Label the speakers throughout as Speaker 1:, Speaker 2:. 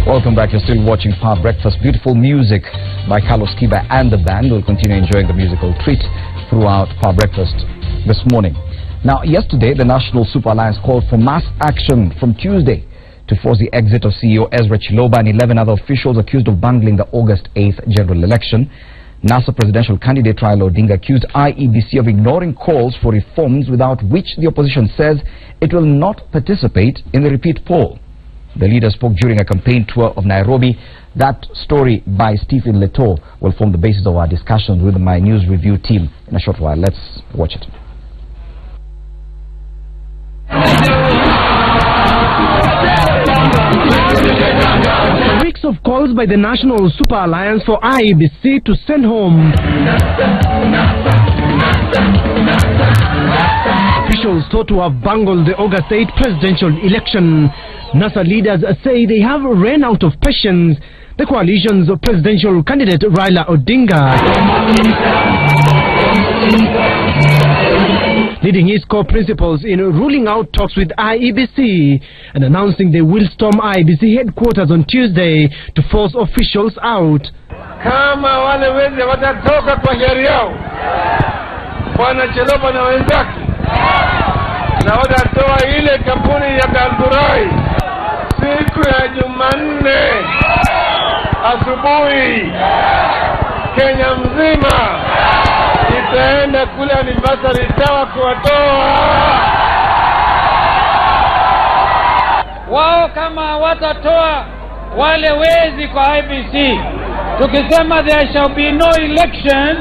Speaker 1: Welcome back. You're still watching Power Breakfast. Beautiful music by Carlos Kiba and the band. We'll continue enjoying the musical treat throughout Power Breakfast this morning. Now, yesterday, the National Super Alliance called for mass action from Tuesday to force the exit of CEO Ezra Chiloba and 11 other officials accused of bungling the August 8th general election. NASA presidential candidate Raila Odinga accused IEBC of ignoring calls for reforms without which the opposition says it will not participate in the repeat poll. The leader spoke during a campaign tour of Nairobi. That story by Stephen Leto will form the basis of our discussions with my news review team in a short while. Let's watch it.
Speaker 2: Weeks of calls by the National Super Alliance for IEBC to send home officials thought to have bungled the August 8 presidential election. NASA leaders say they have ran out of patience. The coalition's presidential candidate Raila Odinga, leading his core principles in ruling out talks with IEBC and announcing they will storm IEBC headquarters on Tuesday to force officials out.
Speaker 3: Kama wale wezi watatoka kwa hiari yao, Bwana Chiloba na wenzake, na watatoa ile kampuni ya Galdurai siku ya Jumanne asubuhi, Kenya mzima itaenda kule anniversary tower kuwatoa
Speaker 4: wao. Kama watatoa wale wezi kwa IEBC, tukisema there shall be no election,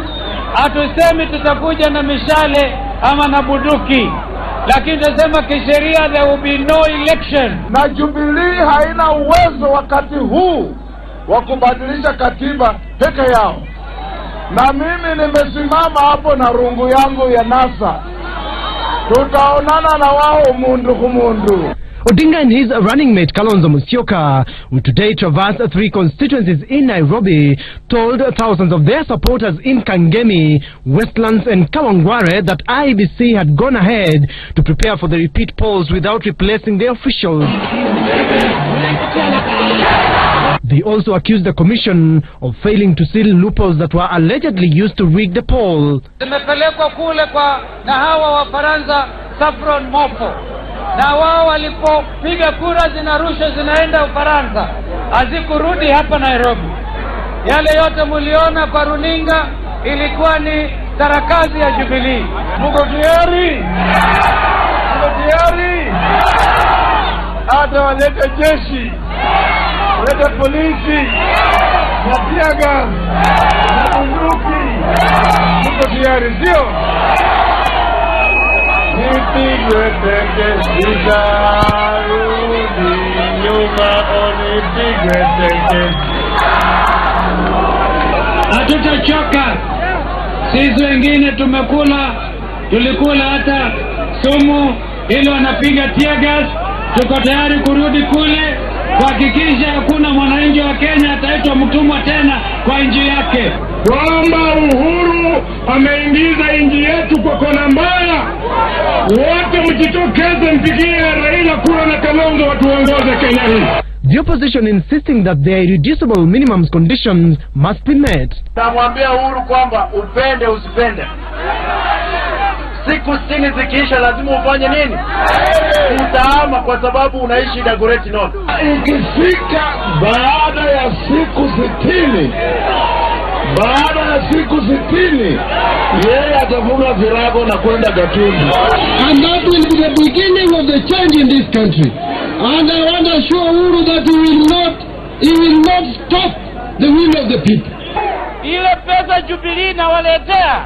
Speaker 4: hatusemi tutakuja na mishale ama na buduki, lakini tunasema kisheria there will be no election.
Speaker 3: Na Jubilee haina uwezo wakati huu wa kubadilisha katiba peke yao. Na mimi nimesimama hapo na rungu yangu ya NASA. Tutaonana na wao mundu kumundu.
Speaker 2: Odinga and his running mate Kalonzo Musyoka, who today traversed 3 constituencies in Nairobi, told thousands of their supporters in Kangemi, Westlands and Kawangware that IEBC had gone ahead to prepare for the repeat polls without replacing the officials. They also accused the commission of failing to seal loopholes that were allegedly used to rig the poll.
Speaker 4: Tumepelekwa kule kwa na hawa wa Faransa Saffron Mofo, na wao walipopiga kura zinarusha zinaenda Ufaransa, hazikurudi hapa Nairobi. Yale yote muliona kwa runinga ilikuwa ni sarakazi ya Jubilee.
Speaker 3: Muko tayari? Muko tayari? Hata walete jeshi, walete polisi, na tiaga, na bunduki. Muko tayari, sio? Nipigwe teke, sitarudi nyuma, nipigwe teke.
Speaker 4: Hatutachoka. Sisi wengine tulikula hata sumu ili wanapiga tear gas. Tuko tayari kurudi kule kuhakikisha hakuna mwananchi wa Kenya ataitwa mtumwa tena kwa nchi yake.
Speaker 3: Kwamba Uhuru ameingiza nchi yetu kwa kona mbaya. Wote mjitokeze mpigie Raila kura na Kalonzo watuongoze Kenya hii.
Speaker 2: The opposition insisting that the irreducible minimum conditions must be met.
Speaker 3: Namwambia Uhuru kwamba upende usipende, siku 60 zikiisha lazima ufanye nini? Utahama, kwa sababu unaishi Dagoretti North. Ikifika baada ya siku 60, yeye atafunga virago na kwenda Gatundu.
Speaker 5: And that will be the beginning of the change in this country. And I want to assure Uhuru that he will not stop the will of the people.
Speaker 4: Ile pesa Jubilee na waletea,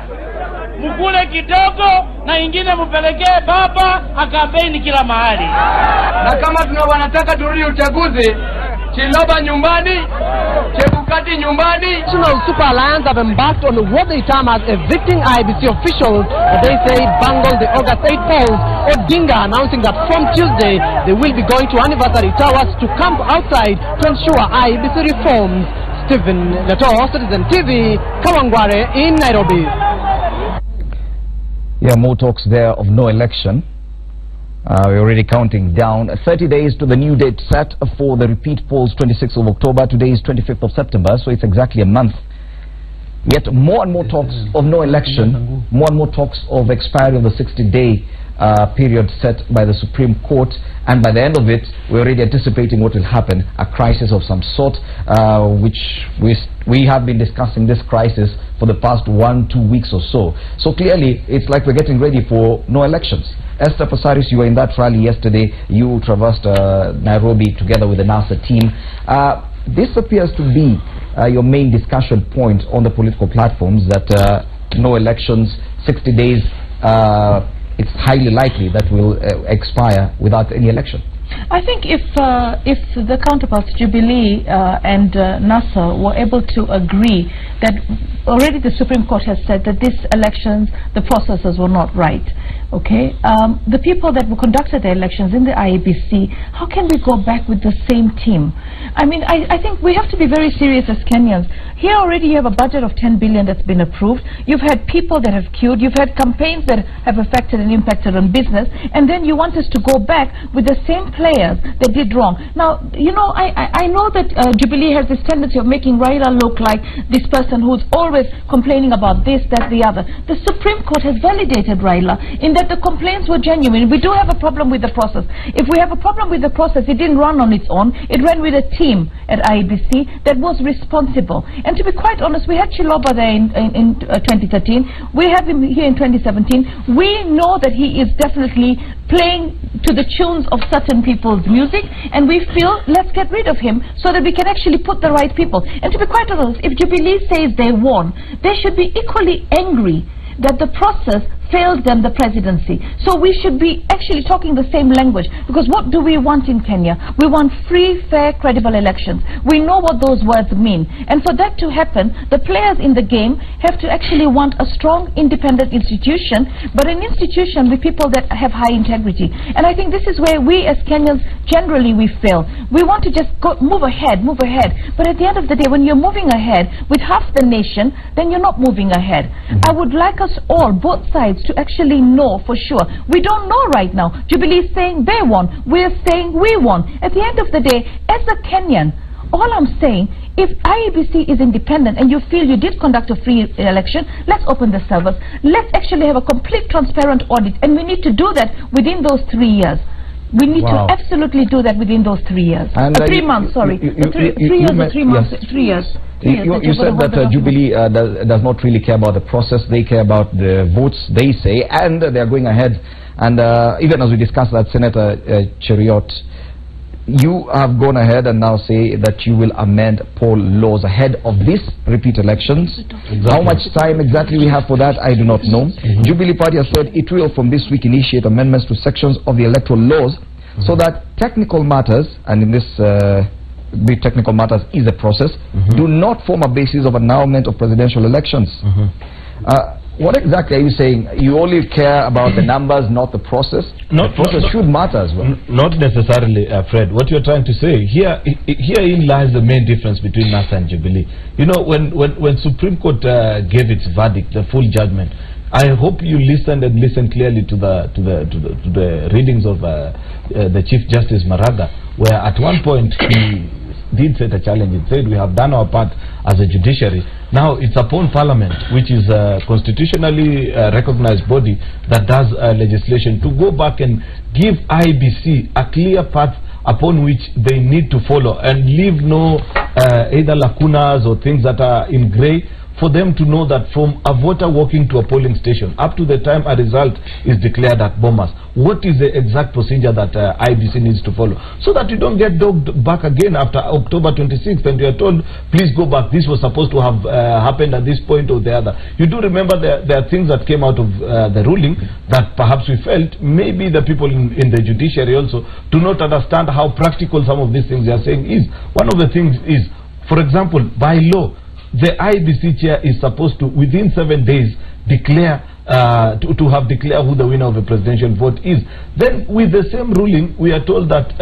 Speaker 4: mkule kidogo na ingine mpelekee baba akampeni kila mahali.
Speaker 3: Na kama wanataka turudi uchaguzi, Chiloba nyumbani, Chebukati nyumbani.
Speaker 2: National Super Alliance have embarked on what they term as evicting IEBC officials that they say bungled the August 8 polls. Odinga announcing that from Tuesday they will be going to anniversary towers to camp outside to ensure IEBC reforms. Stephen Leto, Citizen TV, Kawangware in Nairobi.
Speaker 1: Yeah, more talks there of no election. We're already counting down 30 days to the new date set for the repeat polls, 26th of October. Today is 25th of September, so it's exactly a month. Yet more and more talks of no election, more and more talks of expiry of the 60-day period set by the Supreme Court, and by the end of it, we're already anticipating what will happen, a crisis of some sort, which we have been discussing this crisis for the past 1-2 weeks or so. So clearly, it's like we're getting ready for no elections. Esther Passaris, you were in that rally yesterday. You traversed Nairobi together with the NASA team. This appears to be your main discussion point on the political platforms, that no elections, 60 days, it's highly likely that will expire without any election.
Speaker 6: I think if the counterparts, Jubilee and NASA, were able to agree that already the Supreme Court has said that these elections, the processes were not right, okay? The people that conducted the elections in the IEBC, how can we go back with the same team? I mean, I think we have to be very serious as Kenyans. Here already you have a budget of 10 billion that's been approved. You've had people that have queued. You've had campaigns that have affected and impacted on business. And then you want us to go back with the same players that did wrong. Now, you know, I know that Jubilee has this tendency of making Raila look like this person who's always complaining about this, that, the other. The Supreme Court has validated Raila in that the complaints were genuine. We do have a problem with the process. If we have a problem with the process, it didn't run on its own. It ran with a team at IEBC that was responsible. And to be quite honest, we had Chiloba there in 2013. We have him here in 2017. We know that he is definitely playing to the tunes of certain people's music, and we feel let's get rid of him so that we can actually put the right people. And to be quite honest, if Jubilee says they won, they should be equally angry that the process failed them the presidency. So we should be actually talking the same language, because what do we want in Kenya? We want free, fair, credible elections. We know what those words mean, and for that to happen, the players in the game have to actually want a strong, independent institution, but an institution with people that have high integrity. And I think this is where we as Kenyans generally we fail. We want to just move ahead, but at the end of the day, when you're moving ahead with half the nation, then you're not moving ahead. I would like us all, both sides, to actually know for sure. We don't know right now. Jubilee is saying they won. We're saying we won. At the end of the day, as a Kenyan, all I'm saying, if IEBC is independent and you feel you did conduct a free election, let's open the servers. Let's actually have a complete transparent audit, and we need to do that within those 3 years. We need to absolutely do that within those 3 years. And 3 months, sorry. 3 years or 3 months? Yes. 3 years.
Speaker 1: You said that Jubilee does not really care about the process. They care about the votes, they say, and they are going ahead. And even as we discussed that, Senator Cheriot, you have gone ahead and now say that you will amend poll laws ahead of this repeat elections. Exactly. How much time exactly we have for that, I do not know. Jubilee Party has said it will from this week initiate amendments to sections of the electoral laws so that technical matters, and in this the technical matters is a process, do not form a basis of annulment of presidential elections. What exactly are you saying? You only care about the numbers, not the process? The process should matter as well.
Speaker 7: Not necessarily, Fred. What you're trying to say, herein lies the main difference between NASA and Jubilee. You know, when Supreme Court gave its verdict, the full judgment, I hope you listened and listened clearly to the readings of the Chief Justice Maraga, where at one point he did set a challenge. It said we have done our part as a judiciary. Now it's upon Parliament, which is a constitutionally recognized body that does legislation, to go back and give IEBC a clear path upon which they need to follow and leave no either lacunas or things that are in grey, for them to know that from a voter walking to a polling station up to the time a result is declared at Bomas, what is the exact procedure that IEBC needs to follow, so that you don't get dogged back again after October 26th and you are told, please go back, this was supposed to have happened at this point or the other. You do remember there are things that came out of the ruling that perhaps we felt maybe the people in the judiciary also do not understand how practical some of these things they are saying is. One of the things is, for example, by law, the IEBC chair is supposed to, within 7 days, declare to have declared who the winner of the presidential vote is. Then, with the same ruling, we are told that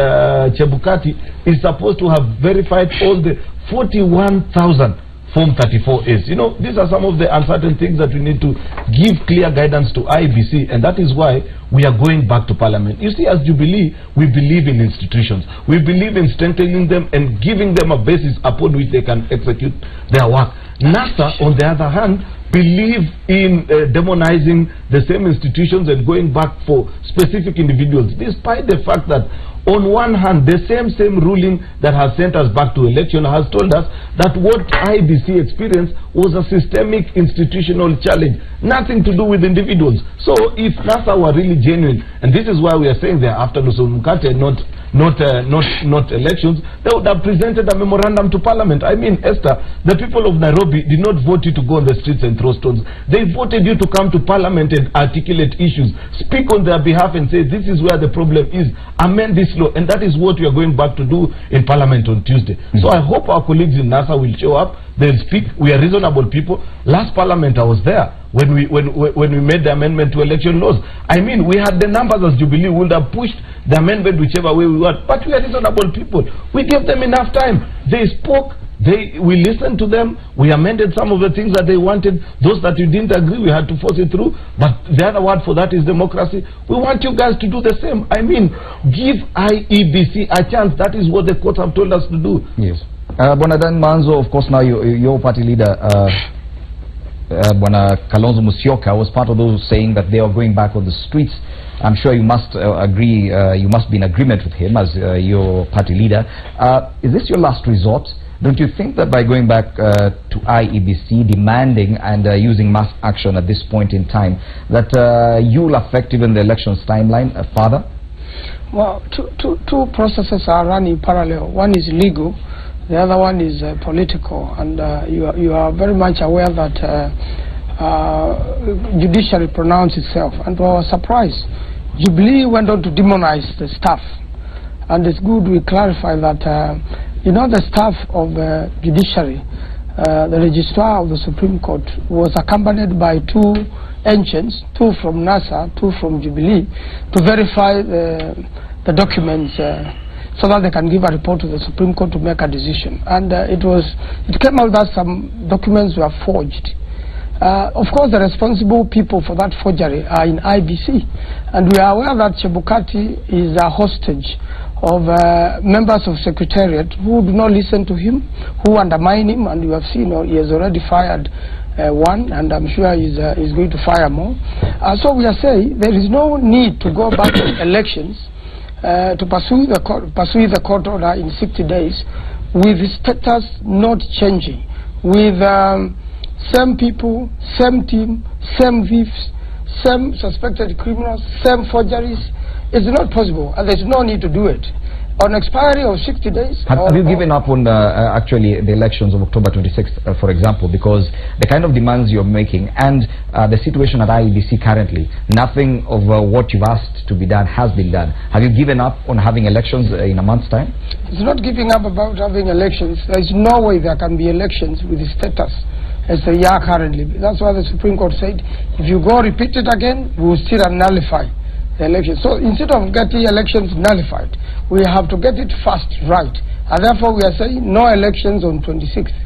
Speaker 7: Chebukati is supposed to have verified all the 41,000 Form 34 is. You know, these are some of the uncertain things that we need to give clear guidance to IEBC, and that is why we are going back to Parliament. You see, as Jubilee, we believe in institutions. We believe in strengthening them and giving them a basis upon which they can execute their work. NASA, on the other hand, believe in demonizing the same institutions and going back for specific individuals, despite the fact that on one hand, the same ruling that has sent us back to election has told us that what IEBC experienced was a systemic institutional challenge, nothing to do with individuals. So if NASA were really genuine, and this is why we are saying they are after Nusu Mkate, not elections, they would have presented a memorandum to Parliament. I mean, Esther, the people of Nairobi did not vote you to go on the streets and throw stones. They voted you to come to Parliament and articulate issues, speak on their behalf and say this is where the problem is, amend this law, and that is what we are going back to do in Parliament on Tuesday. So I hope our colleagues in NASA will show up, they'll speak. We are reasonable people. Last Parliament I was there when we made the amendment to election laws. I mean, we had the numbers as Jubilee, we would have pushed the amendment whichever way we want, but we are reasonable people. We gave them enough time. They spoke, we listened to them, we amended some of the things that they wanted. Those that you didn't agree, we had to force it through. But the other word for that is democracy. We want you guys to do the same. I mean, give IEBC a chance. That is what the courts have told us to do.
Speaker 1: Yes. Bonadan Manzo, of course, now your party leader, Bwana Kalonzo Musyoka, was part of those saying that they are going back on the streets. I'm sure you must agree, you must be in agreement with him as your party leader. Is this your last resort? Don't you think that by going back to IEBC, demanding and using mass action at this point in time, that you will affect even the elections timeline further?
Speaker 8: Well, two processes are running parallel. One is legal, the other one is political, and you are very much aware that judiciary pronounced itself, and to our surprise, Jubilee went on to demonize the staff. And it's good we clarify that you know, the staff of the judiciary, the registrar of the Supreme Court was accompanied by two engines, two from NASA, two from Jubilee, to verify the documents so that they can give a report to the Supreme Court to make a decision. And it came out that some documents were forged. Of course, the responsible people for that forgery are in IEBC, and we are aware that Chebukati is a hostage of members of Secretariat who do not listen to him, who undermine him, and you have seen he has already fired one, and I'm sure he's going to fire more. So we are saying there is no need to go back to elections to pursue the court order in 60 days with the status not changing, with same people, same team, same thieves, same suspected criminals, same forgeries. It's not possible, and there's no need to do it. On expiry of 60 days...
Speaker 1: Have you given up on actually the elections of October 26th, for example, because the kind of demands you're making and the situation at IEBC currently, nothing of what you've asked to be done has been done. Have you given up on having elections in a month's time?
Speaker 8: It's not giving up about having elections. There's no way there can be elections with the status as they are currently. That's why the Supreme Court said, if you go repeat it again, we will still nullify the election. So instead of getting elections nullified, we have to get it fast right. And therefore we are saying no elections on 26th.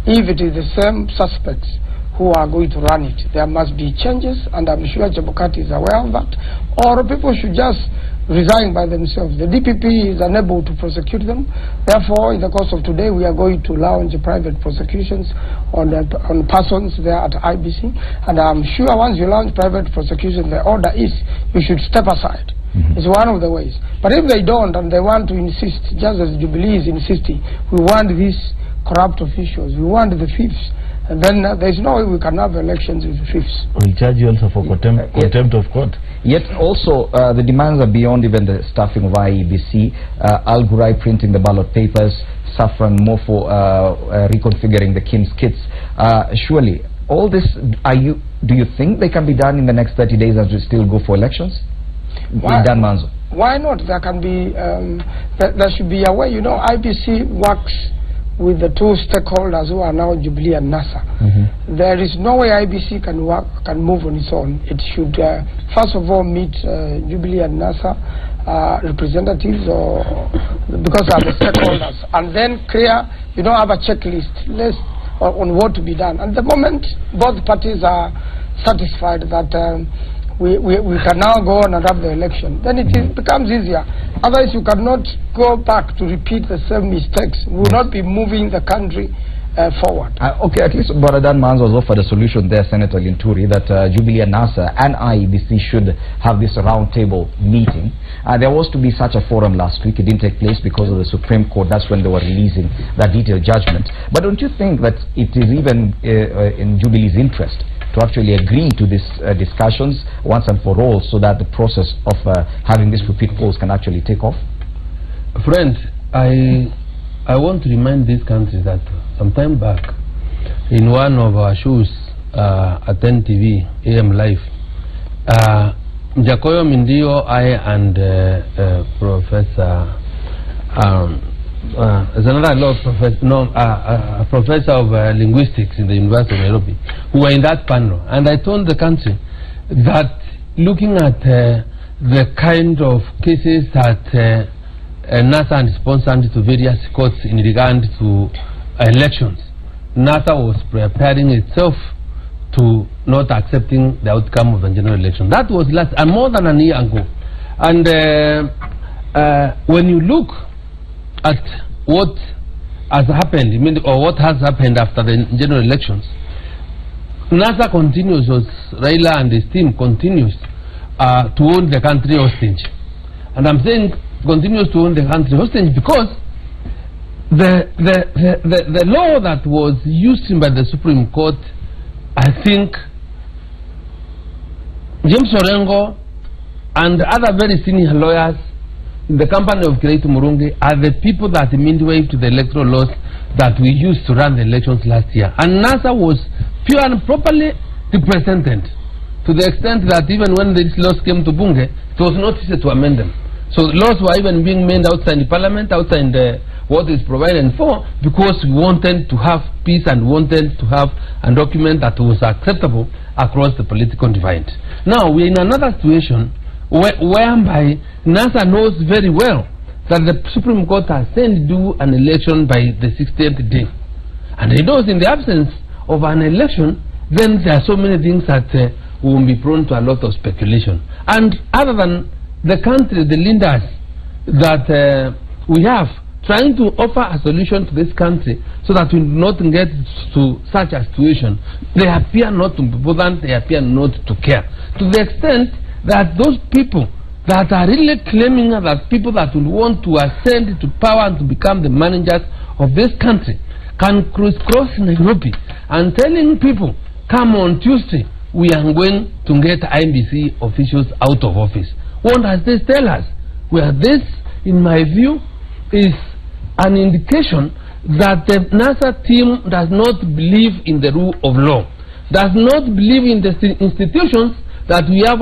Speaker 8: If it is the same suspects who are going to run it, there must be changes, and I'm sure Chebukati is aware of that. Or people should just resign by themselves. The DPP is unable to prosecute them. Therefore, in the course of today, we are going to launch private prosecutions on persons there at IEBC. And I'm sure once you launch private prosecution, the order is you should step aside. It's one of the ways. But if they don't and they want to insist, just as Jubilee is insisting, we want these corrupt officials, we want the thieves, and then there's no way we can have elections with thieves.
Speaker 7: We'll charge you also for contempt of court.
Speaker 1: Yet also the demands are beyond even the staffing of IEBC. Al Ghurair printing the ballot papers, Saffron Mofo reconfiguring the KIMS kits. Surely all this, do you think they can be done in the next 30 days as we still go for elections?
Speaker 8: Why not? There can be there should be a way. You know, IEBC works with the two stakeholders who are now Jubilee and NASA. There is no way IEBC can move on its own. It should first of all meet Jubilee and NASA representatives, because they are the stakeholders, and then have a checklist. on what to be done. And the moment both parties are satisfied that we can now go on and have the election, then it becomes easier. Otherwise, you cannot go back to repeat the same mistakes. We will not be moving the country forward.
Speaker 1: Okay, at least Baradan Manzo was offered a solution there, Senator Ginturi, that Jubilee and NASA and IEBC should have this roundtable meeting. There was to be such a forum last week. It didn't take place because of the Supreme Court. That's when they were releasing that detailed judgment. But don't you think that it is even in Jubilee's interest to actually agree to these discussions once and for all, so that the process of having these repeat polls can actually take off?
Speaker 9: Friend, I want to remind this country that some time back, in one of our shows at NTV, AM Live, Jacoyo Mindio, I and Professor, there's another law professor, a professor of linguistics in the University of Nairobi, who were in that panel. And I told the country that looking at the kind of cases that NASA had sponsored to various courts in regard to elections, NASA was preparing itself to not accepting the outcome of the general election. That was more than a year ago. And when you look at what has happened, or what has happened after the general elections, NASA continues, Raila and his team continues to hold the country hostage. And I'm saying continues to hold the country hostage because the law that was used by the Supreme Court, I think James Orengo and other very senior lawyers in the company of Kiraitu Murungi are the people that midway to the electoral laws that we used to run the elections last year. And NASA was pure and properly represented, to the extent that even when these laws came to Bunge, it was not easy to amend them. So laws were even being made outside the parliament, outside what is provided for, because we wanted to have peace and wanted to have a document that was acceptable across the political divide. Now we're in another situation whereby NASA knows very well that the Supreme Court has said do an election by the 60th day. And it knows in the absence of an election, then there are so many things that will be prone to a lot of speculation. And other than the country, the leaders that we have trying to offer a solution to this country so that we do not get to such a situation, they appear not to be bothered, they appear not to care. To the extent that those people that are really claiming that people that will want to ascend to power and to become the managers of this country can crisscross Nairobi and telling people, come on Tuesday, we are going to get IEBC officials out of office. What does this tell us? Well, this, in my view, is an indication that the NASA team does not believe in the rule of law, does not believe in the institutions that we have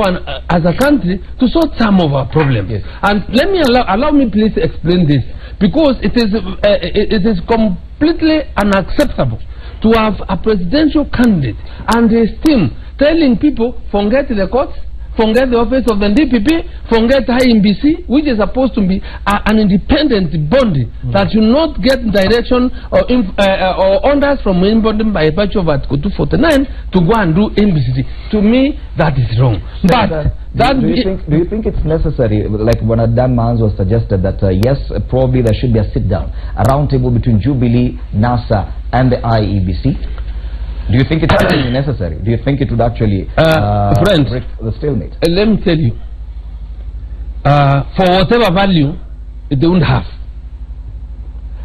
Speaker 9: as a country to sort some of our problems. Yes. And let me allow me please explain this, because it is completely unacceptable to have a presidential candidate and his team telling people, forget the courts, forget the office of the DPP, forget IEBC, which is supposed to be an independent body that should not get direction or orders from anybody by virtue of Article 249 to go and do IEBC. To me, that is wrong. But do you think it's necessary, like when Adan Manzo suggested that yes, probably there should be a sit-down, a round table between Jubilee, NASA, and the IEBC? Do you think it's actually necessary? Do you think it would actually break the stalemate? Let me tell you, for whatever value they don't have,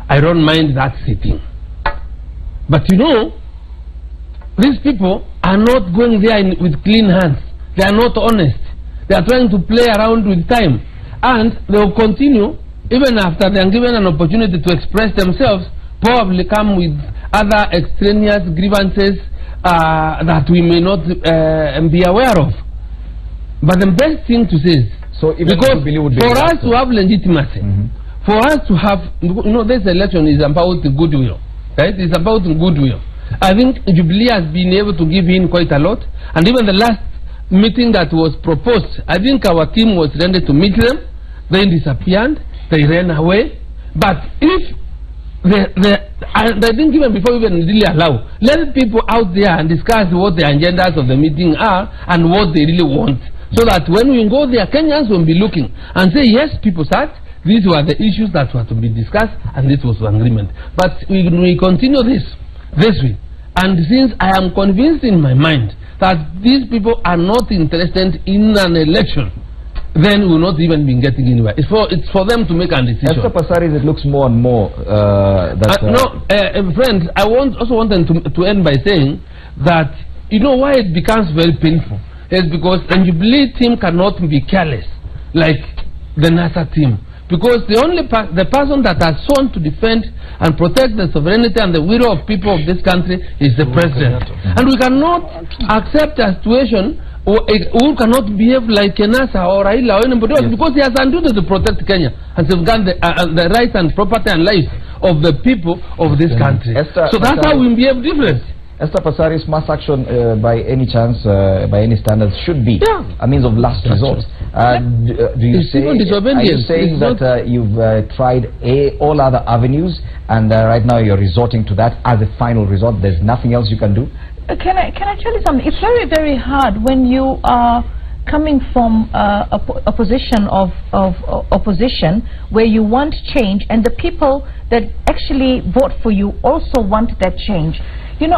Speaker 9: I don't mind that sitting. But you know, these people are not going there with clean hands. They are not honest. They are trying to play around with time. And they will continue, even after they are given an opportunity to express themselves, probably come with other extraneous grievances that we may not be aware of. But the best thing to say is, so because for us to have legitimacy, for us to have, you know, this election is about goodwill, right? It's about goodwill. I think Jubilee has been able to give in quite a lot, and even the last meeting that was proposed, I think our team was ready to meet them, they disappeared, they ran away. But if the And I think even before we even really allow, let people out there and discuss what the agendas of the meeting are and what they really want. So that when we go there, Kenyans will be looking and say, yes, people sat, these were the issues that were to be discussed, and this was the agreement. But we continue this way. And since I am convinced in my mind that these people are not interested in an election, then we will not even be getting anywhere. It's for them to make a decision.
Speaker 1: Mr. Passaris, it looks more and more
Speaker 9: friends, I also want them to end by saying that, you know why it becomes very painful? It's because the Jubilee team cannot be careless like the NASA team. Because the person that has sworn to defend and protect the sovereignty and the will of people of this country is the president. And we cannot accept a situation who cannot behave like NASA or Raila or anybody else, because he has a duty to protect Kenya and safeguard the rights and property and life of the people of this country. So that's how we behave different.
Speaker 1: Esther Passaris, mass action by any chance, by any standards, should be a means of last resort. Are you saying that you've tried all other avenues and right now you're resorting to that as a final resort? There's nothing else you can do?
Speaker 6: Can I tell you something? It's very, very hard when you are coming from a position of opposition where you want change and the people that actually vote for you also want that change. You know,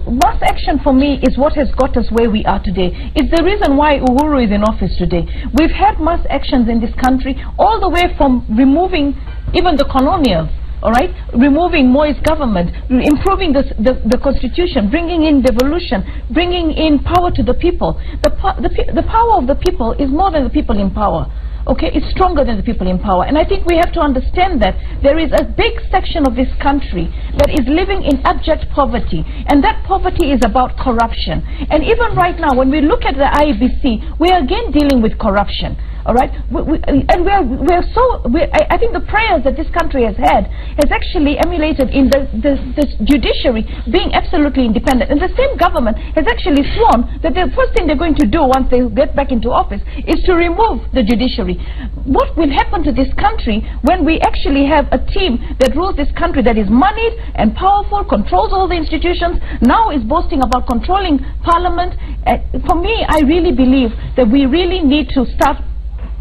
Speaker 6: mass action for me is what has got us where we are today. It's the reason why Uhuru is in office today. We've had mass actions in this country all the way from removing even the colonials, all right, removing Moi's government, improving the constitution, bringing in devolution, bringing in power to the people. The power of the people is more than the people in power. Okay, it's stronger than the people in power. And I think we have to understand that there is a big section of this country that is living in abject poverty. And that poverty is about corruption. And even right now, when we look at the IEBC, we are again dealing with corruption. All right, I think the prayers that this country has had has actually emulated in the judiciary being absolutely independent. And the same government has actually sworn that the first thing they're going to do once they get back into office is to remove the judiciary. What will happen to this country when we actually have a team that rules this country that is moneyed and powerful, controls all the institutions, now is boasting about controlling parliament? For me, I really believe that we really need to start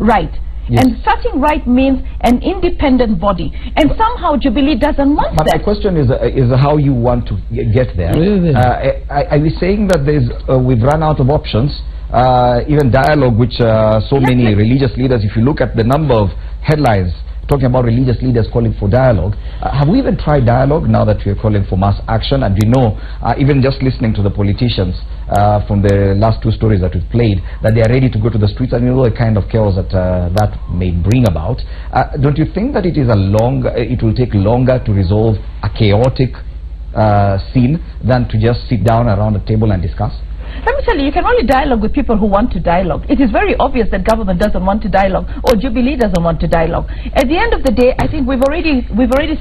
Speaker 6: right. Yes. And starting right means an independent body, and somehow Jubilee doesn't want that.
Speaker 1: My question is how you want to get there. Are we saying that we've run out of options? Even dialogue, which so many religious leaders, if you look at the number of headlines talking about religious leaders calling for dialogue, have we even tried dialogue now that we are calling for mass action? And we know, even just listening to the politicians from the last two stories that we've played, that they are ready to go to the streets, and you know the kind of chaos that that may bring about. Don't you think that it will take longer to resolve a chaotic scene than to just sit down around a table and discuss?
Speaker 6: Let me tell you, you can only dialogue with people who want to dialogue. It is very obvious that government doesn't want to dialogue, or Jubilee doesn't want to dialogue. At the end of the day, I think we've already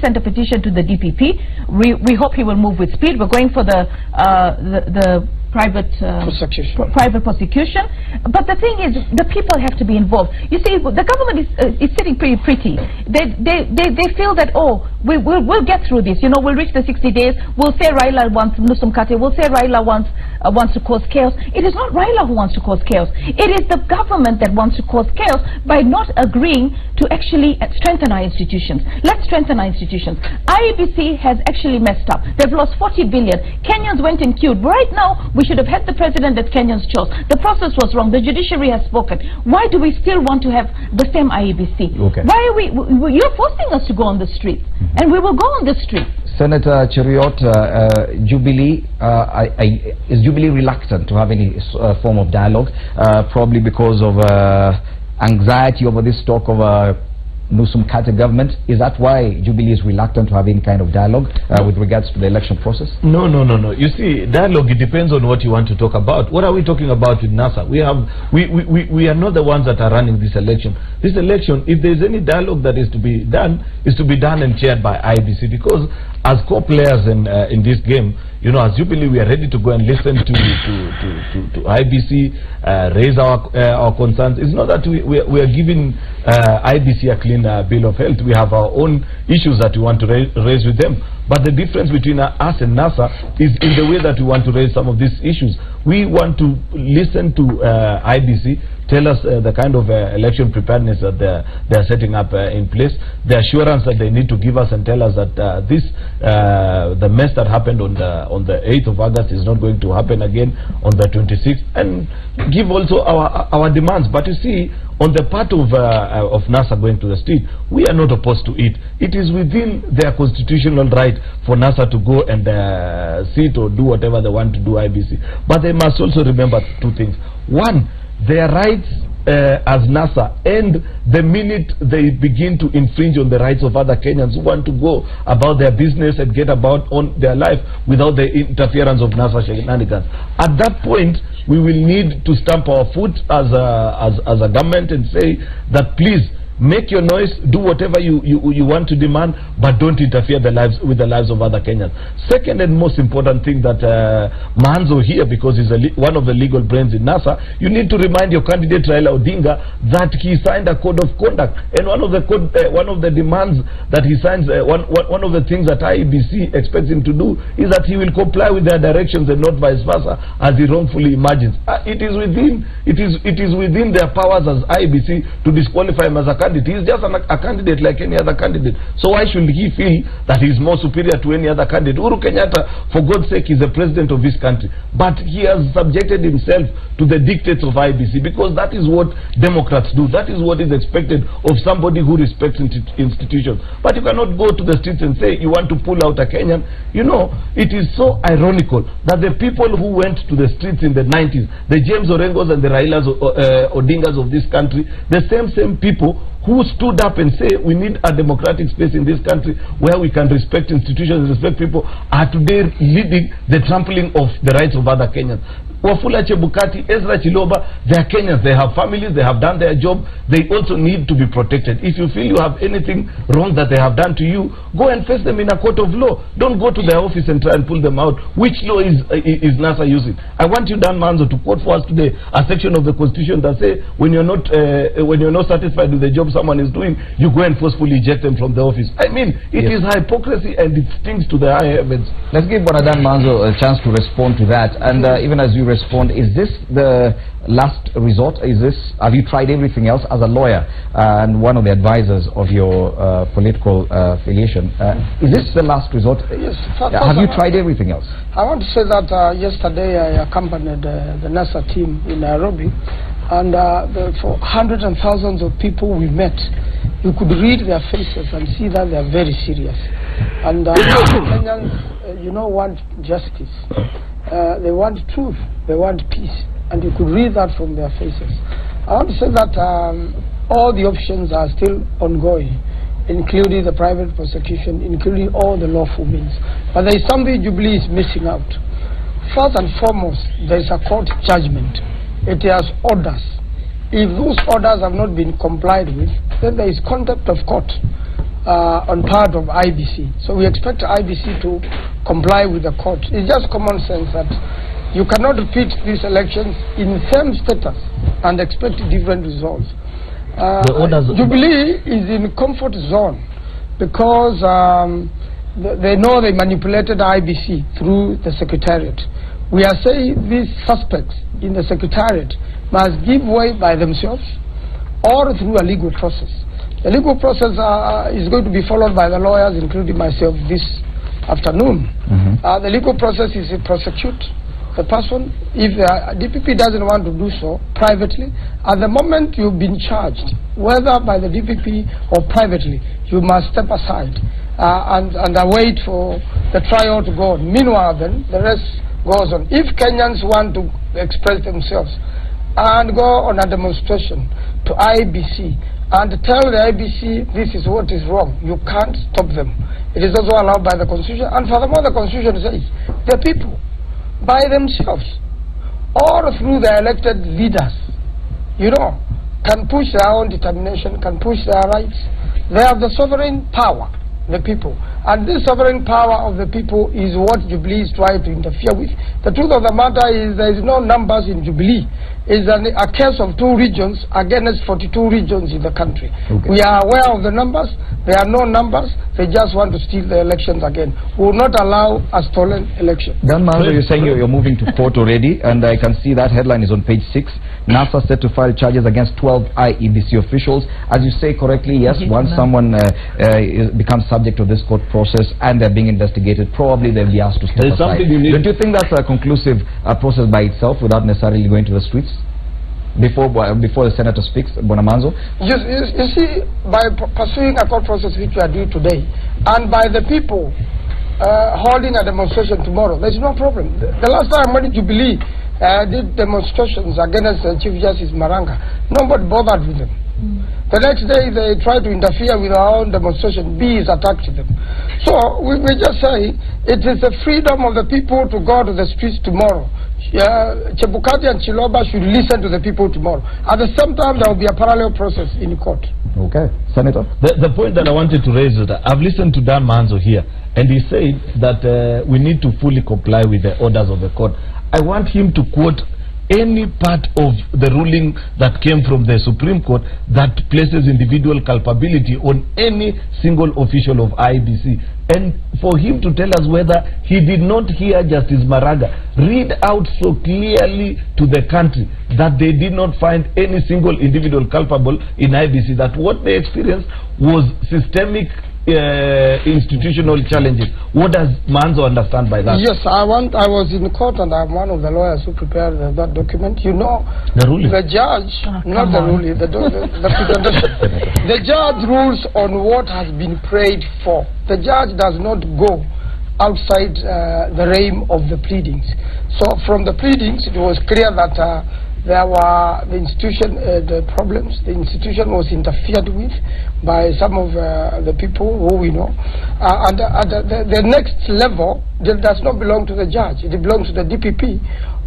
Speaker 6: sent a petition to the DPP. We hope he will move with speed. We're going for the private prosecution. But the thing is, the people have to be involved. You see, the government is sitting pretty. They feel that, oh, we'll get through this. You know, we'll reach the 60 days. We'll say Raila wants Nusum Kate. We'll say Raila wants to cause chaos. It is not Raila who wants to cause chaos. It is the government that wants to cause chaos by not agreeing to actually strengthen our institutions. Let's strengthen our institutions. IEBC has actually messed up. They've lost 40 billion. Kenyans went and queued. Right now, we should have had the president that Kenyans chose. The process was wrong. The judiciary has spoken. Why do we still want to have the same IEBC?
Speaker 1: Okay.
Speaker 6: Why are you're forcing us to go on the streets, and we will go on the streets.
Speaker 1: Senator Cheruiyot, Jubilee, is Jubilee reluctant to have any form of dialogue, probably because of anxiety over this talk of Nusum Kate government? Is that why Jubilee is reluctant to have any kind of dialogue with regards to the election process?
Speaker 7: No. You see, dialogue, it depends on what you want to talk about. What are we talking about with NASA? We are not the ones that are running this election. This election, if there's any dialogue that is to be done, is to be done and chaired by IEBC, because as co-players in this game, you know, as Jubilee, we are ready to go and listen to IBC, raise our concerns. It's not that we are giving IBC a clean bill of health. We have our own issues that we want to raise with them. But the difference between us and NASA is in the way that we want to raise some of these issues. We want to listen to IBC, tell us the kind of election preparedness that they're setting up in place, the assurance that they need to give us and tell us that the mess that happened on the 8th of August is not going to happen again on the 26th, and give also our demands. But you see, on the part of NASA going to the street, we are not opposed to it. It is within their constitutional right for NASA to go and sit or do whatever they want to do, IBC. But they must also remember two things. One, their rights as NASA end the minute they begin to infringe on the rights of other Kenyans who want to go about their business and get about on their life without the interference of NASA shenanigans. At that point, we will need to stamp our foot as a government and say that please make your noise, do whatever you want to demand, but don't interfere with the lives of other Kenyans. Second and most important thing that Manzo here, because he's one of the legal brains in NASA, you need to remind your candidate Raila Odinga that he signed a code of conduct, and one of the demands that he signs, one of the things that IEBC expects him to do is that he will comply with their directions and not vice versa, as he wrongfully imagines. It is within their powers as IEBC to disqualify him as a candidate. He is just a candidate like any other candidate. So why should he feel that he is more superior to any other candidate? Uhuru Kenyatta, for God's sake, is the president of this country. But he has subjected himself to the dictates of IBC, because that is what Democrats do. That is what is expected of somebody who respects institutions. But you cannot go to the streets and say you want to pull out a Kenyan. You know, it is so ironical that the people who went to the streets in the 90s, the James Orengos and the Railas Odingas of this country, the same people who stood up and say we need a democratic space in this country where we can respect institutions and respect people, are today leading the trampling of the rights of other Kenyans. Wafula Chebukati, Ezra Chiloba, they are Kenyans, they have families, they have done their job, they also need to be protected. If you feel you have anything wrong that they have done to you, go and face them in a court of law. Don't go to their office and try and pull them out. Which law is NASA using? I want you, Dan Manzo, to quote for us today a section of the Constitution that say when you're not satisfied with the job someone is doing, you go and forcefully eject them from the office. I mean, it is hypocrisy and it stinks to the high heavens.
Speaker 1: Let's give Dan Manzo a chance to respond to that. And even as you respond, is this the last resort? Have you tried everything else as a lawyer and one of the advisors of your political affiliation? Is this the last resort?
Speaker 8: Yes.
Speaker 1: Have you tried everything else?
Speaker 8: I want to say that yesterday I accompanied the NASA team in Nairobi, and for hundreds and thousands of people we met, you could read their faces and see that they are very serious. And Kenyans, want justice. They want truth, they want peace, and you could read that from their faces. I want to say that all the options are still ongoing, including the private prosecution, including all the lawful means. But there is something Jubilee is missing out. First and foremost, there is a court judgment. It has orders. If those orders have not been complied with, then there is contempt of court on part of IBC. So we expect IBC to comply with the court. It's just common sense that you cannot repeat these elections in the same status and expect different results. Jubilee is in comfort zone because they know they manipulated IBC through the Secretariat. We are saying these suspects in the Secretariat must give way by themselves or through a legal process. The legal process is going to be followed by the lawyers, including myself, this afternoon. The legal process is to prosecute the person. If the DPP doesn't want to do so privately, at the moment you've been charged, whether by the DPP or privately, you must step aside and wait for the trial to go on. Meanwhile, then, the rest goes on. If Kenyans want to express themselves and go on a demonstration to IBC and tell the IBC this is what is wrong, you can't stop them. It is also allowed by the Constitution, and furthermore the Constitution says the people by themselves or through their elected leaders, can push their own determination, can push their rights. They have the sovereign power the people. And this sovereign power of the people is what Jubilee is trying to interfere with. The truth of the matter is there is no numbers in Jubilee. It's a case of 2 regions against 42 regions in the country. Okay. We are aware of the numbers. There are no numbers. They just want to steal the elections again. We will not allow a stolen election.
Speaker 1: Dan Manzo, you're saying you're moving to court already, and I can see that headline is on page 6. NASA set to file charges against 12 IEBC officials. As you say correctly, yes, once someone becomes subject to this court process and they're being investigated, probably they'll be asked to step aside. Don't you think that's a conclusive process by itself without necessarily going to the streets? Before the senator speaks, Bonamanzo?
Speaker 8: You see, by pursuing a court process which we are doing today, and by the people holding a demonstration tomorrow, there's no problem. The last time when Jubilee did demonstrations against Chief Justice Maranga, nobody bothered with them. The next day they try to interfere with our own demonstration. B is attacked them. So we just say it is the freedom of the people to go to the streets tomorrow. Chebukati and Chiloba should listen to the people tomorrow. At the same time, there will be a parallel process in court.
Speaker 1: Okay, Senator.
Speaker 7: The point that I wanted to raise is that I've listened to Dan Manzo here, and he said that we need to fully comply with the orders of the court. I want him to quote any part of the ruling that came from the Supreme Court that places individual culpability on any single official of IEBC, and for him to tell us whether he did not hear Justice Maraga read out so clearly to the country that they did not find any single individual culpable in IEBC, that what they experienced was systemic institutional challenges. What does Manzo understand by that?
Speaker 8: Yes, I was in court and I'm one of the lawyers who prepared that document. You know,
Speaker 7: the ruling.
Speaker 8: The judge, not the ruling, the precondition. The judge rules on what has been prayed for. The judge does not go outside the realm of the pleadings. So from the pleadings, it was clear that there were the institution, the problems. The institution was interfered with by some of the people who we know. And the next level does not belong to the judge. It belongs to the DPP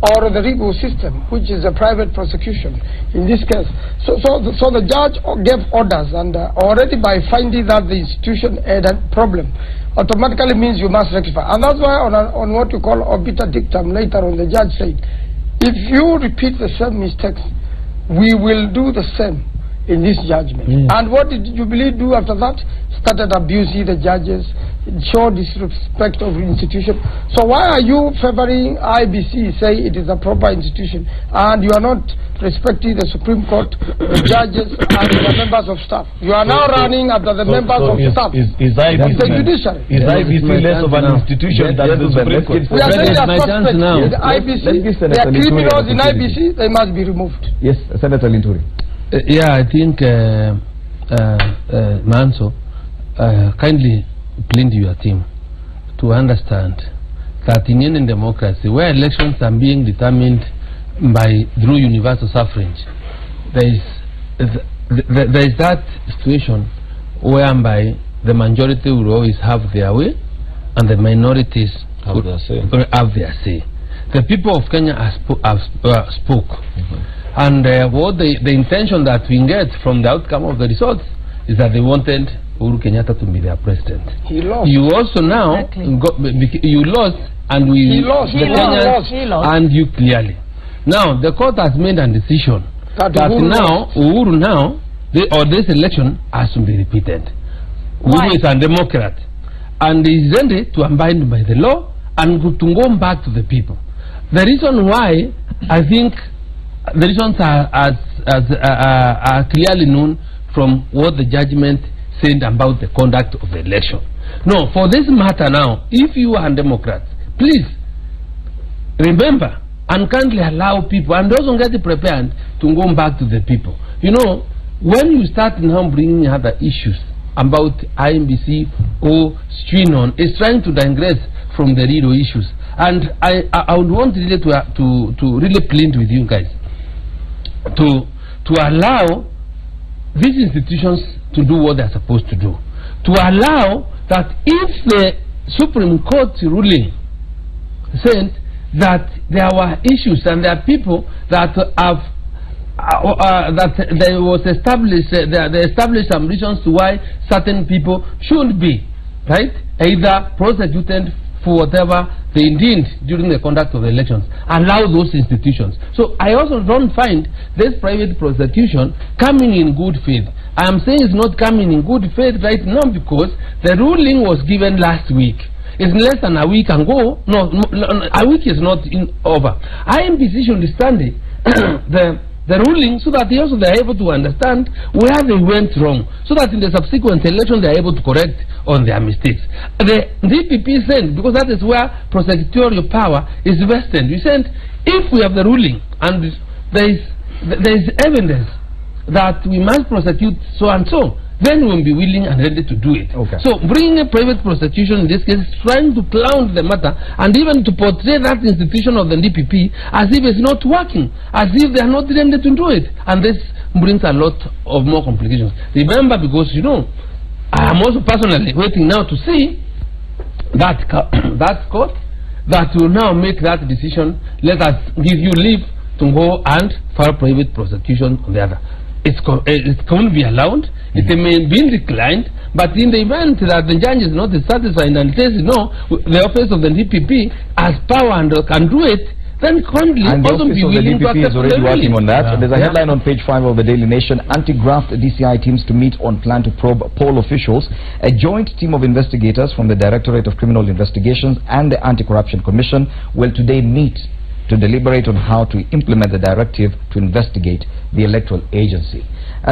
Speaker 8: or the legal system, which is a private prosecution in this case. So the judge gave orders, and already by finding that the institution had a problem, automatically means you must rectify. And that's why on what you call obiter dictum later on, the judge said, if you repeat the same mistakes, we will do the same in this judgment. And what did Jubilee do after that? Started abusing the judges, show disrespect of the institution. So why are you favoring IEBC, say it is a proper institution, and you are not respecting the Supreme Court, the judges, and the members of staff? You are now running after the members of staff.
Speaker 7: Is IEBC less of an institution than the Supreme Court?
Speaker 8: We are saying they are suspects in the IEBC. They are criminals in IEBC. They must be removed.
Speaker 1: Yes, Senator Linturi.
Speaker 9: Yeah, I think Manzo, kindly plead to your team to understand that in any democracy where elections are being determined through universal suffrage, there is that situation whereby the majority will always have their way and the minorities have their say. The people of Kenya have spoke. And what the intention that we get from the outcome of the results is that they wanted Uhuru Kenyatta to be their president.
Speaker 8: He lost.
Speaker 9: You also now you lost, and
Speaker 8: he lost.
Speaker 9: And you clearly. Now the court has made a decision that now Uhuru this election has to be repeated. Uhuru is a Democrat, and is ready to abide by the law and to go back to the people. The reason why I think the reasons are clearly known from what the judgment said about the conduct of the election. No, for this matter now, if you are a Democrat, please remember and kindly allow people, and also get prepared to go back to the people. You know, when you start now bringing other issues about IEBC or Strinon, it's trying to digress from the real issues. And I would want really to really plead with you guys to allow these institutions to do what they're supposed to do. To allow that if the Supreme Court ruling said that there were issues and there are people that have that there was established they established some reasons to why certain people should be right, either prosecuted for whatever they did during the conduct of the elections. Allow those institutions. So I also don't find this private prosecution coming in good faith. I am saying it's not coming in good faith right now because the ruling was given last week. It's less than a week ago. No, a week is not over. IMPC should understand the ruling so that they are able to understand where they went wrong, so that in the subsequent election they are able to correct on their mistakes. The DPP said, because that is where prosecutorial power is vested, we said if we have the ruling and there is evidence that we must prosecute so and so, then we will be willing and ready to do it.
Speaker 1: Okay.
Speaker 9: So bringing a private prosecution in this case, trying to clown the matter and even to portray that institution of the DPP as if it's not working, as if they are not ready to do it. And this brings a lot of more complications. Remember, because you know, I am also personally waiting now to see that that court that will now make that decision. Let us give you leave to go and file private prosecution on the other. It can't be allowed. It may be declined, but in the event that the judge is not satisfied and says no, the office of the DPP has power and can do it, then currently also be willing to accept.
Speaker 1: The DPP is already working on that. There's a headline on page 5 of the Daily Nation: anti-graft DCI teams to meet on plan to probe poll officials. A joint team of investigators from the Directorate of Criminal Investigations and the Anti-Corruption Commission will today meet to deliberate on how to implement the directive to investigate the electoral agency.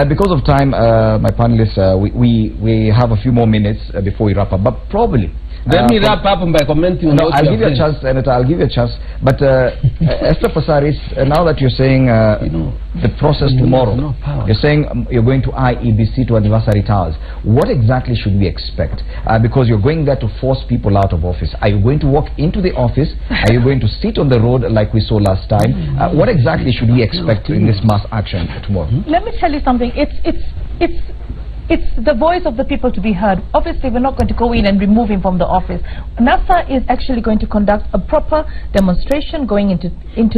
Speaker 1: Because of time, my panelists, we have a few more minutes before we wrap up, but probably
Speaker 9: let me wrap up by commenting on
Speaker 1: no, I'll give you a chance, Senator, I'll give you a chance. But Esther Passaris, now that you're saying the process tomorrow, you're saying you're going to IEBC to Adversary Towers. What exactly should we expect? Because you're going there to force people out of office. Are you going to walk into the office? Are you going to sit on the road like we saw last time? What exactly should we expect in this mass action tomorrow?
Speaker 6: Let me tell you something. It's the voice of the people to be heard. Obviously, we're not going to go in and remove him from the office. NASA is actually going to conduct a proper demonstration going into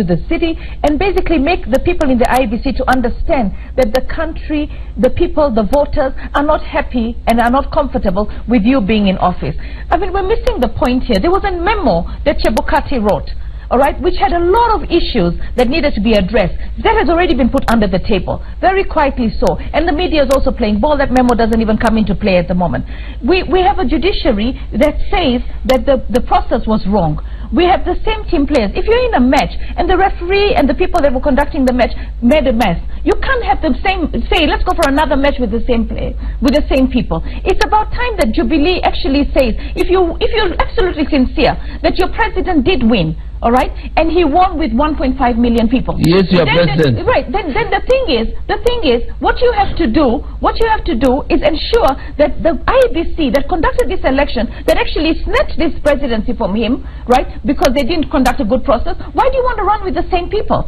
Speaker 6: the city and basically make the people in the IEBC to understand that the country, the people, the voters are not happy and are not comfortable with you being in office. I mean, we're missing the point here. There was a memo that Chebukati wrote, all right, which had a lot of issues that needed to be addressed. That has already been put under the table, very quietly so. And the media is also playing ball. That memo doesn't even come into play at the moment. We have a judiciary that says that the process was wrong. We have the same team players. If you're in a match and the referee and the people that were conducting the match made a mess, you can't have the same, say, let's go for another match with the same play, with the same people. It's about time that Jubilee actually says, if you're absolutely sincere that your president did win, all right, and he won with 1.5 million people.
Speaker 9: Yes, your president.
Speaker 6: Right. Then the thing is, what you have to do is ensure that the IEBC that conducted this election, that actually snatched this presidency from him, right, because they didn't conduct a good process. Why do you want to run with the same people?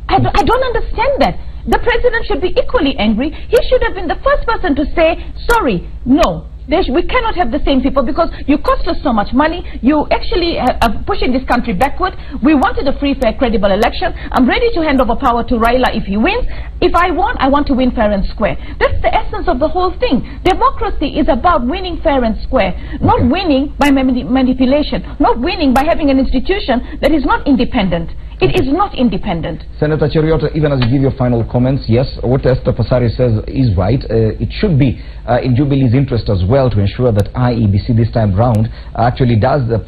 Speaker 6: I don't understand that. The president should be equally angry. He should have been the first person to say, sorry, no. We cannot have the same people because you cost us so much money. You actually are pushing this country backward. We wanted a free, fair, credible election. I'm ready to hand over power to Raila if he wins. If I won, I want to win fair and square. That's the essence of the whole thing. Democracy is about winning fair and square, not winning by manipulation, not winning by having an institution that is not independent. It is not independent.
Speaker 1: Senator Cheruiyot, even as you give your final comments, yes, what Esther Passaris says is right. It should be in Jubilee's interest as well to ensure that IEBC this time round actually conducts the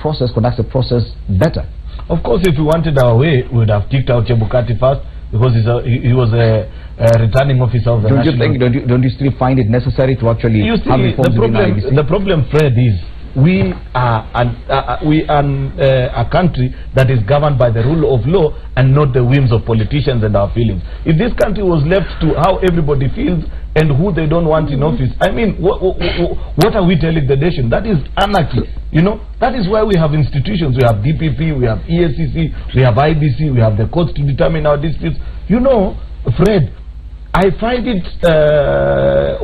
Speaker 1: process better.
Speaker 7: Of course, if we wanted our way, we would have kicked out Chebukati first because he was a returning officer of the national...
Speaker 1: Don't you still find it necessary to actually have reforms in IEBC?
Speaker 7: The problem, Fred, is we are a country that is governed by the rule of law and not the whims of politicians and our feelings. If this country was left to how everybody feels and who they don't want in office, I mean, what are we telling the nation? That is anarchy. You know, that is why we have institutions. We have DPP, we have EACC, we have IBC, we have the courts to determine our disputes. You know, Fred, I find it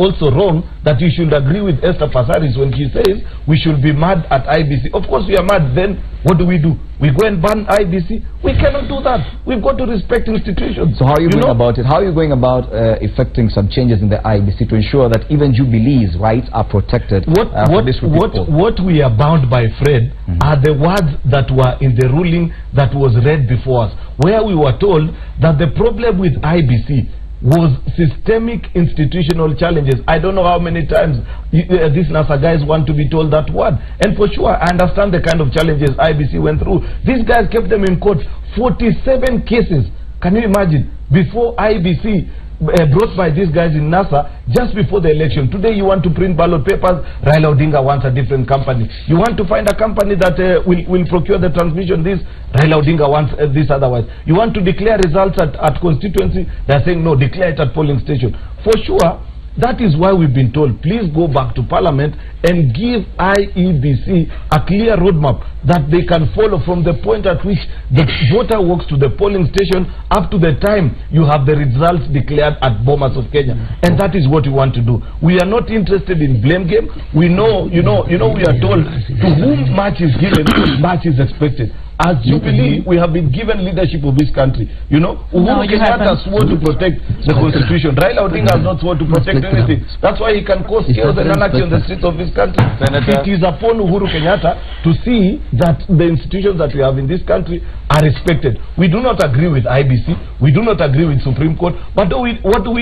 Speaker 7: also wrong that you should agree with Esther Passaris when she says we should be mad at IBC. Of course we are mad. Then what do? We go and ban IBC? We cannot do that. We've got to respect institutions.
Speaker 1: So how are you going about it? How are you going about effecting some changes in the IBC to ensure that even Jubilee's rights are protected?
Speaker 7: What we are bound by, Fred, are the words that were in the ruling that was read before us, where we were told that the problem with IBC was systemic institutional challenges. I don't know how many times these NASA guys want to be told that word. And for sure, I understand the kind of challenges IBC went through. These guys kept them in court. 47 cases. Can you imagine? Before IBC brought by these guys in NASA just before the election. Today you want to print ballot papers, Raila Odinga wants a different company. You want to find a company that will procure the transmission, this, Raila Odinga wants this otherwise. You want to declare results at constituency, they're saying no, declare it at polling station. For sure, that is why we've been told, please go back to Parliament and give IEBC a clear roadmap that they can follow from the point at which the voter walks to the polling station up to the time you have the results declared at Bomas of Kenya. And that is what we want to do. We are not interested in blame game. We know, we are told to whom much is given, much is expected. As Jubilee, we have been given leadership of this country. Uhuru Kenyatta swore to protect the Constitution. Raila Odinga has not sworn to protect anything. That's why he can cause chaos and anarchy on the streets of this country. It is upon Uhuru Kenyatta to see that the institutions that we have in this country are respected. We do not agree with IBC. We do not agree with Supreme Court. But what do?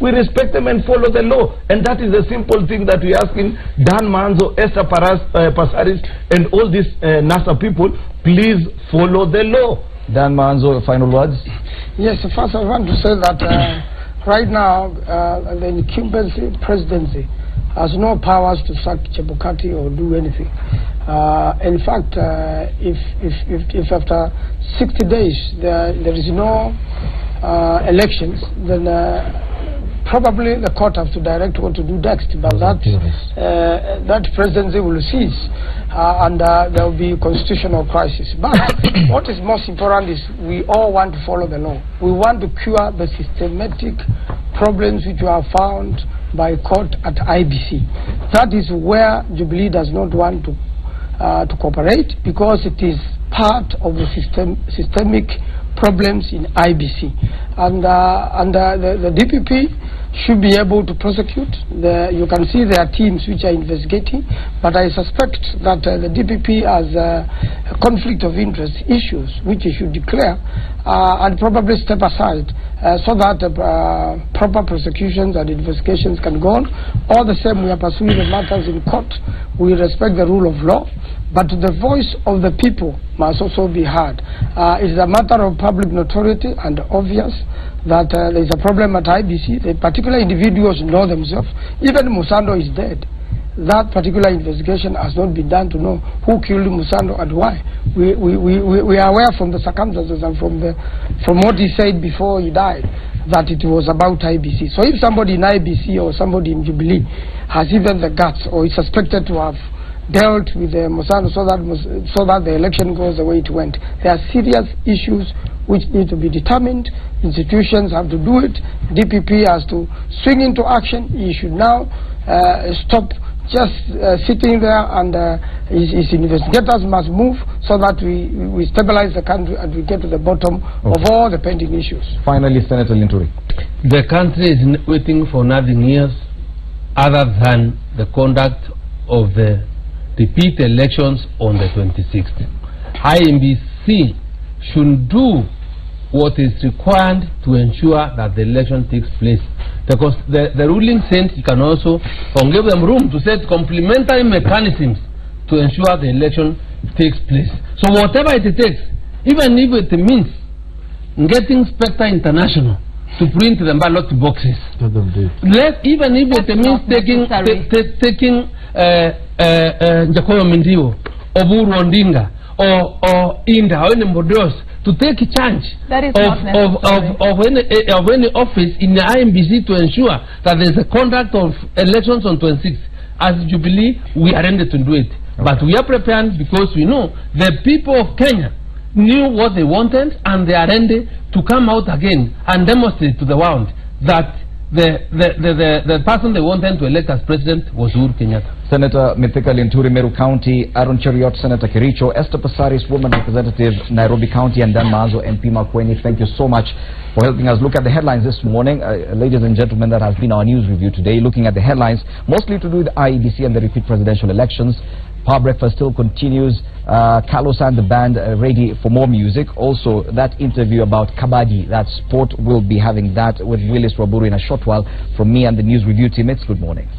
Speaker 7: We respect them and follow the law. And that is the simple thing that we are asking Dan Manzo, Esther Passaris, and all these NASA people. Please follow the law.
Speaker 1: Dan Manzo, final words?
Speaker 8: Yes, first I want to say that right now the incumbent presidency has no powers to sack Chebukati or do anything. In fact, if after 60 days there is no elections, then probably the court has to direct what to do next, but that presidency will cease and there will be constitutional crisis. But what is most important is we all want to follow the law. We want to cure the systematic problems which were found by court at IBC. That is where Jubilee does not want to cooperate, because it is part of the systemic problems in IBC, and the DPP should be able to prosecute. You can see there are teams which are investigating, but I suspect that the DPP has a conflict of interest issues which it should declare and probably step aside so that proper prosecutions and investigations can go on. All the same, we are pursuing the matters in court. We respect the rule of law, but the voice of the people must also be heard. It is a matter of public notoriety and obvious that there is a problem at IBC. The particular individuals know themselves. Even Musando is dead. That particular investigation has not been done to know who killed Musando and why. We are aware from the circumstances and from what he said before he died that it was about IBC. So if somebody in IBC or somebody in Jubilee has even the guts or is suspected to have dealt with Musando so that the election goes the way it went, there are serious issues which need to be determined. Institutions have to do it. DPP has to swing into action. He should now stop just sitting there, and his investigators must move so that we stabilize the country and we get to the bottom of all the pending issues.
Speaker 1: Finally, Senator Linturi.
Speaker 9: The country is waiting for nothing else other than the conduct of the repeat elections on the 26th. IEBC should do what is required to ensure that the election takes place, because the ruling says you can also give them room to set complementary mechanisms to ensure the election takes place. So whatever it takes, even if it means getting Spectre International to print the ballot boxes, even if it means taking Jacobo Mindio, Oburu Ondinga, or Inda, or any Modos, to take a charge of any office in the IEBC to ensure that there is a conduct of elections on 26th. As Jubilee, we are ready to do it. But we are prepared because we know the people of Kenya knew what they wanted, and they are ready to come out again and demonstrate to the world that the person they wanted to elect as president was Uhuru Kenyatta.
Speaker 1: Senator Mithika Linturi, Meru County, Aaron Cheriot, Senator Kericho, Esther Passaris, Woman Representative, Nairobi County, and Dan Mazo, MP Makueni. Thank you so much for helping us look at the headlines this morning. Ladies and gentlemen, that has been our news review today, looking at the headlines, mostly to do with the IEBC and the repeat presidential elections. Power Breakfast still continues. Carlos and the band ready for more music. Also, that interview about Kabaddi, that sport, we'll be having that with Willis Waburu in a short while. From me and the news review team, it's good morning.